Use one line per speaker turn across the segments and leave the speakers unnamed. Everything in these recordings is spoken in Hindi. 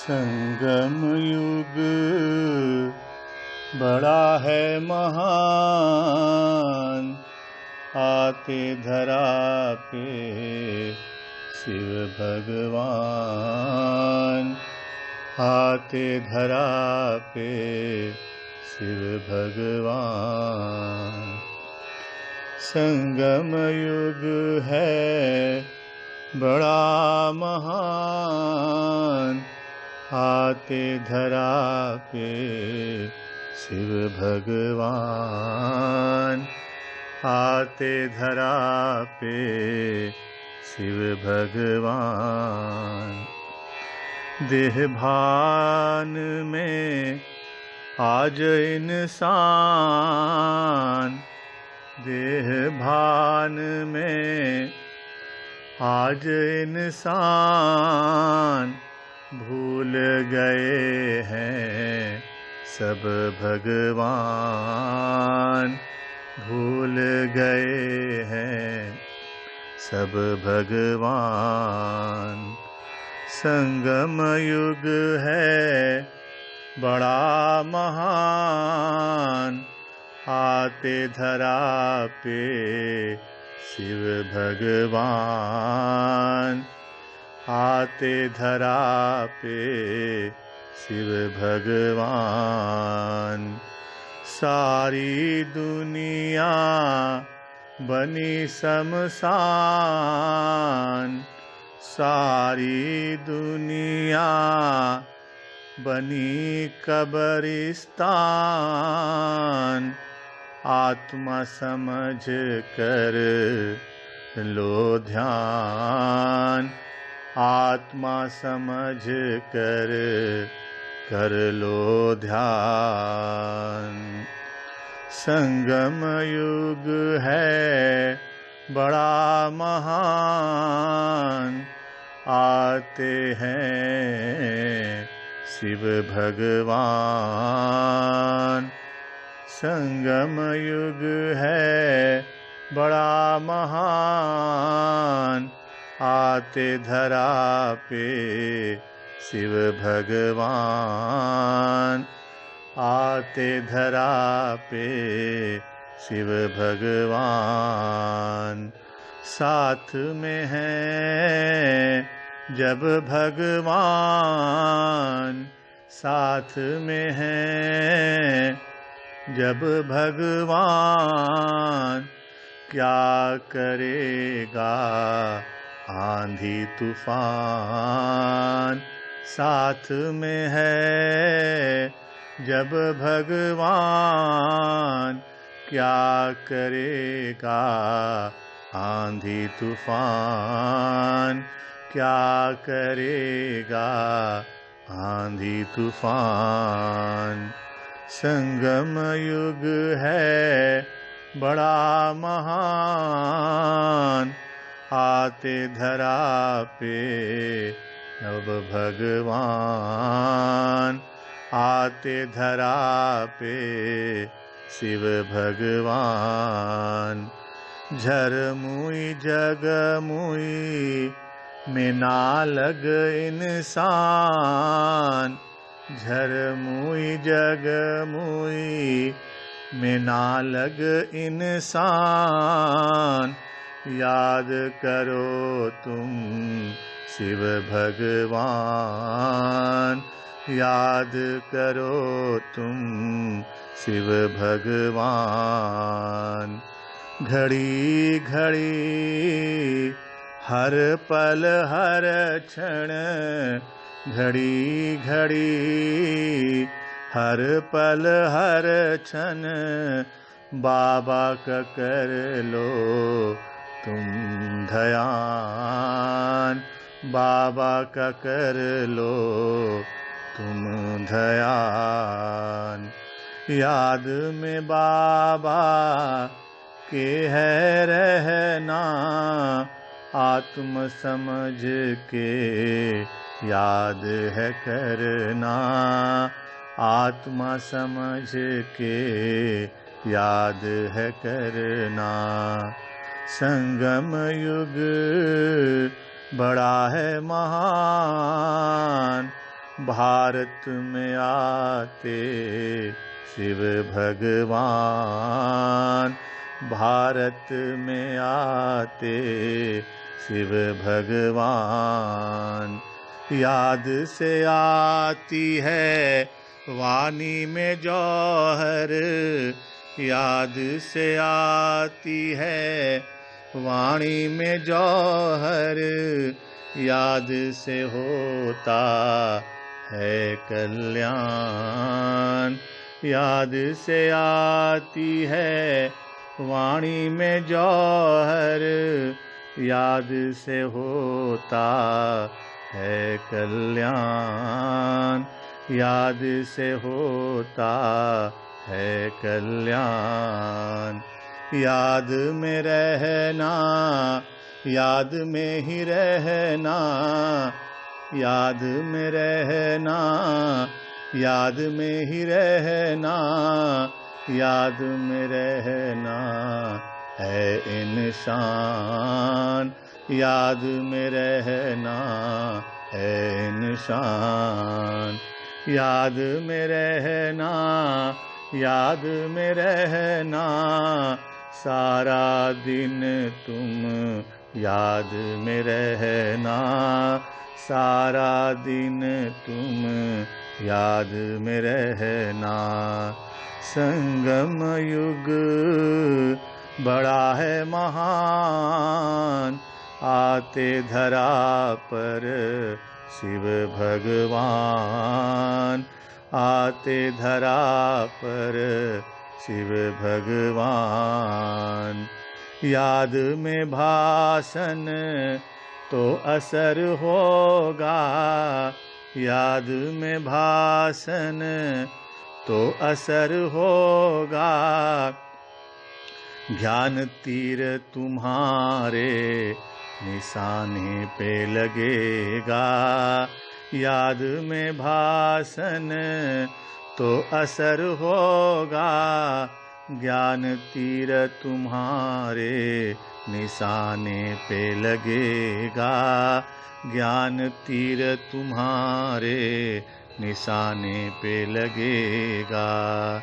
संगम युग बड़ा है महान, आते धरा पे शिव भगवान, आते धरा पे शिव भगवान। संगम युग है बड़ा महान, आते धरा पे शिव भगवान, आते धरा पे शिव भगवान। देह भान में आज इंसान, देह भान में आज इंसान, भूल गए हैं सब भगवान, भूल गए हैं सब भगवान। संगम युग है बड़ा महान, आते धरा पे शिव भगवान, आते धरा पे शिव भगवान। सारी दुनिया बनी शमशान, सारी दुनिया बनी कब्रिस्तान। आत्मा समझ कर लो ध्यान, आत्मा समझ कर लो ध्यान। संगम युग है बड़ा महान, आते हैं शिव भगवान। संगम युग है बड़ा महान, आते धरा पे शिव भगवान, आते धरा पे शिव भगवान। साथ में हैं जब भगवान, साथ में हैं जब भगवान, क्या करेगा आंधी तूफान। साथ में है जब भगवान, क्या करेगा आंधी तूफान, क्या करेगा आंधी तूफान। संगम युग है बड़ा महान, आते धरा पे अब भगवान, आते धरा पे शिव भगवान। झरमुई जगमुई में ना लग इंसान, झरमुई जगमुई में ना लग इंसान। याद करो तुम शिव भगवान, याद करो तुम शिव भगवान। घड़ी घड़ी हर पल हर क्षण, घड़ी घड़ी हर पल हर क्षण, बाबा का कर लो तुम ध्यान, बाबा का कर लो तुम ध्यान। याद में बाबा के है रहना, आत्म समझ के याद है करना, आत्मा समझ के याद है करना। संगम युग बड़ा है महान, भारत में आते शिव भगवान, भारत में आते शिव भगवान। याद से आती है वाणी में जौहर, याद से आती है वाणी में जौहर, याद से होता है कल्याण। याद से आती है वाणी में जौहर, याद से होता है कल्याण। याद से होता है कल्याण। याद में रहना, याद में ही रहना, याद में रहना, याद में ही रहना, याद में रहना है इंसान। याद में रहना है इंसान। याद में रहना, याद में रहना, सारा दिन तुम याद में रहना। सारा दिन तुम याद में रहना। संगम युग बड़ा है महान, आते धरा पर शिव भगवान। आते धरा पर शिव भगवान। याद में भाषण तो असर होगा, याद में भाषण तो असर होगा। ज्ञान तीर तुम्हारे निशाने पे लगेगा। याद में भाषण तो असर होगा, ज्ञान तीर तुम्हारे निशाने पे लगेगा। ज्ञान तीर तुम्हारे निशाने पे लगेगा।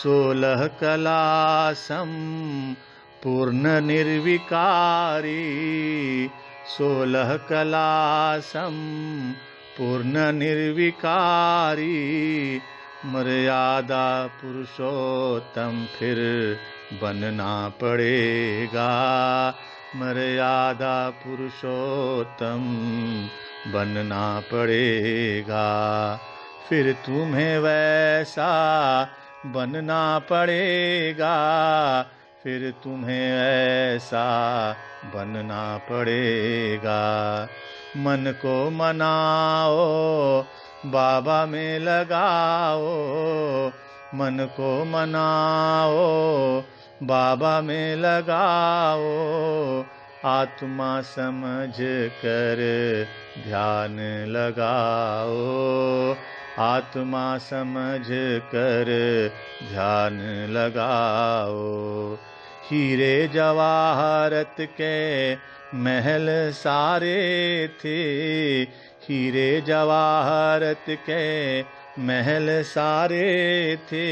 16 कला संपूर्ण निर्विकारी, 16 कला संपूर्ण निर्विकारी। मर्यादा पुरुषोत्तम फिर बनना पड़ेगा। मर्यादा पुरुषोत्तम बनना पड़ेगा। फिर तुम्हें वैसा बनना पड़ेगा। फिर तुम्हें ऐसा बनना पड़ेगा। मन को मनाओ, बाबा में लगाओ। मन को मनाओ, बाबा में लगाओ। आत्मा समझ कर ध्यान लगाओ। आत्मा समझ कर ध्यान लगाओ। हीरे जवाहरत के महल सारे थे। हीरे जवाहरत के महल सारे थे।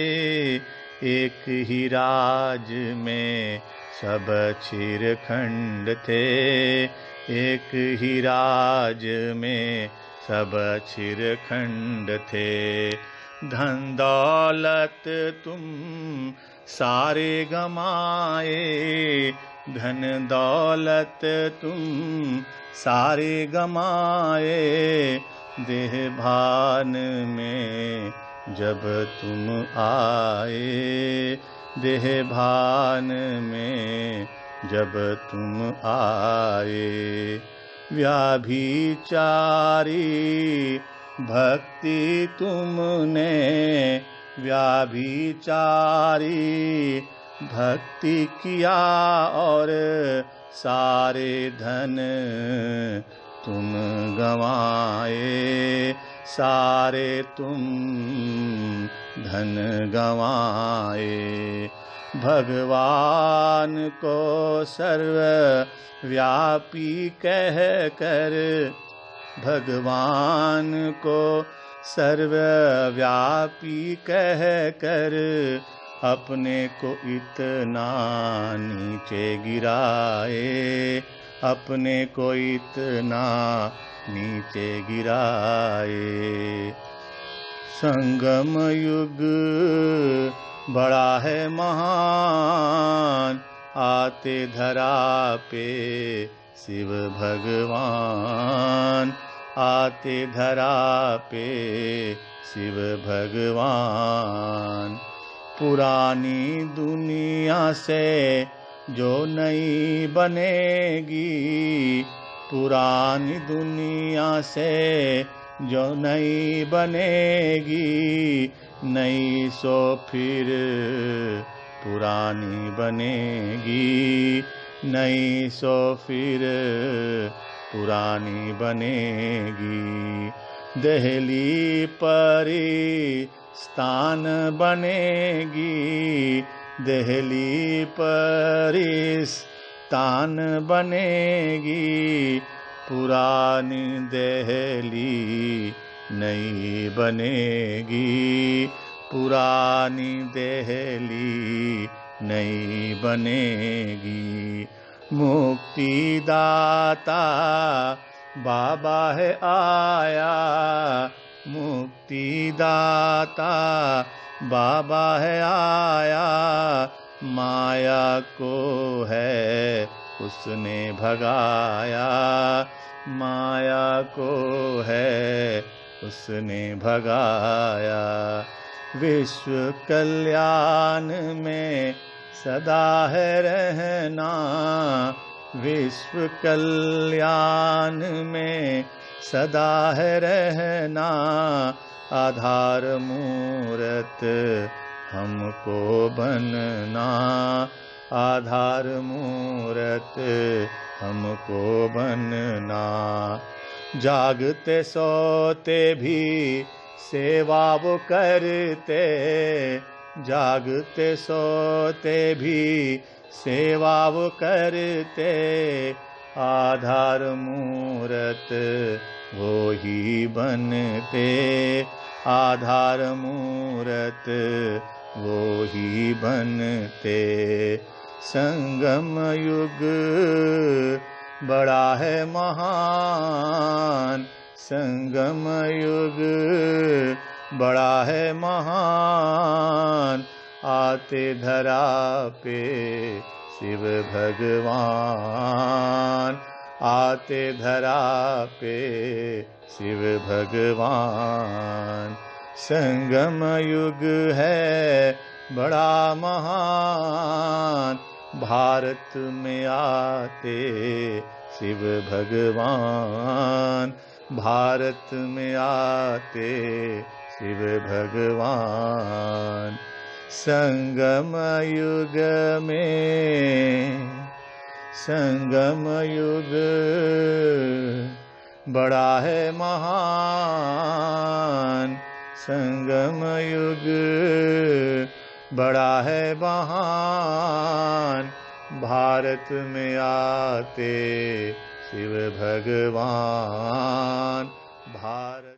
एक ही राज में सब क्षीरखंड थे। एक ही राज में सब क्षीरखंड थे। धन दौलत तुम सारे गमाए। धन दौलत तुम सारे गमाए। देह भान में जब तुम आए। देह भान में जब तुम आए। व्याभिचारी भक्ति तुमने। व्याभिचारी भक्ति किया और सारे धन तुम गंवाए। सारे तुम धन गंवाए। भगवान को सर्वव्यापी कह कर। भगवान को सर्वव्यापी कह कर अपने को इतना नीचे गिराए, अपने को इतना नीचे गिराए। संगम युग बड़ा है महान, आते धरा पे शिव भगवान, आते धरा पे शिव भगवान। पुरानी दुनिया से जो नई बनेगी, पुरानी दुनिया से जो नई बनेगी, नई सो फिर पुरानी बनेगी, नई सो फिर पुरानी बनेगी। दहली परिस्तान बनेगी, दहली परिस्तान बनेगी, पुरानी दहली नई बनेगी, पुरानी दहली नई बनेगी। मुक्तिदाता बाबा है आया, मुक्तिदाता बाबा है आया, माया को है उसने भगाया, माया को है उसने भगाया। विश्व कल्याण में सदा है रहना, विश्व कल्याण में सदा है रहना, आधार मूरत हमको बनना, आधार मूरत हमको बनना। जागते सोते भी सेवा वो करते, जागते सोते भी सेवा वो करते, आधार मूरत वो ही बनते, आधार मूरत वो ही बनते। संगम युग बड़ा है महान, संगम युग बड़ा है महान, आते धरा पे शिव भगवान, आते धरा पे शिव भगवान। संगम युग है बड़ा महान, भारत में आते शिव भगवान, भारत में आते शिव भगवान। संगम युग में, संगम युग बड़ा है महान, संगम युग बड़ा है महान, भारत में आते शिव भगवान, भारत